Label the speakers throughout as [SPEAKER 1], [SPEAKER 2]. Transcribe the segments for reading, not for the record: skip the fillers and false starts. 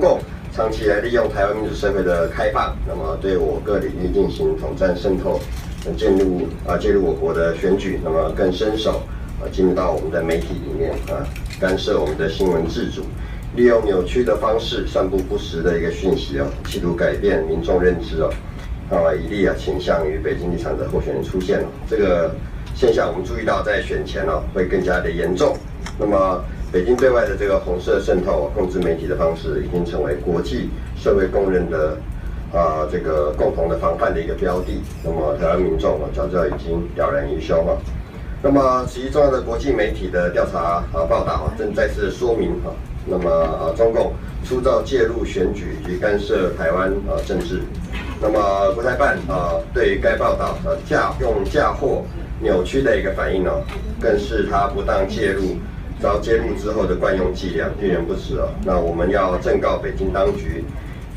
[SPEAKER 1] 中共长期来利用台湾民主社会的开放，那么对我各领域进行统战渗透，介入我国的选举，那么更伸手进入到我们的媒体里面干涉我们的新闻自主，利用扭曲的方式散布不实的一个讯息企图改变民众认知以利倾向于北京立场的候选人出现这个现象我们注意到在选前会更加的严重。那么北京对外的这个红色渗透控制媒体的方式，已经成为国际社会公认的这个共同的防范的一个标的。那么台湾民众早已经了然于胸那么其重要的国际媒体的调查报道正再次说明那么中共粗糙介入选举以及干涉台湾政治。那么国台办对于该报道用嫁祸扭曲的一个反应更是他不当介入遭揭露之后的惯用伎俩，遇人不耻那我们要正告北京当局，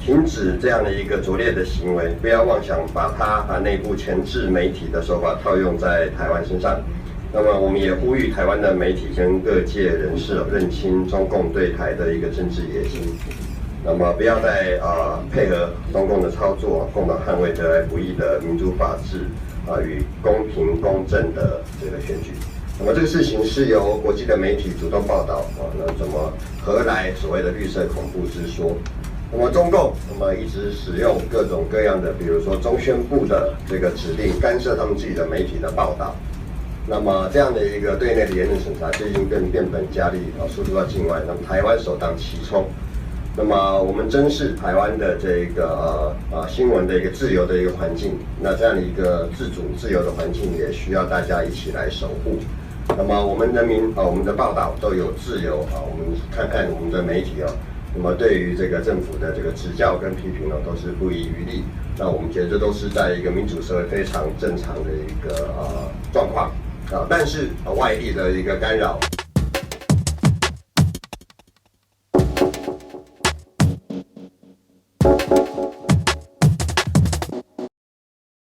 [SPEAKER 1] 停止这样的一个拙劣的行为，不要妄想把内部钳制媒体的手法套用在台湾身上。那么我们也呼吁台湾的媒体跟各界人士认清中共对台的一个政治野心，那么不要再配合中共的操作，共同捍卫得来不易的民主法治与公平公正的这个选举。那么这个事情是由国际的媒体主动报道那怎么何来所谓的绿色恐怖之说？那么中共一直使用各种各样的，比如说中宣部的这个指令干涉他们自己的媒体的报道。那么这样的一个对内的言论审查，最近更变本加厉输出到境外，那么台湾首当其冲。那么我们珍视台湾的这个新闻的一个自由的一个环境，那这样的一个自主自由的环境，也需要大家一起来守护。那么我们人民我们的报道都有自由我们看看我们的媒体那么对于这个政府的这个指教跟批评都是不遗余力。那我们觉得这都是在一个民主社会非常正常的一个状况但是外力的一个干扰。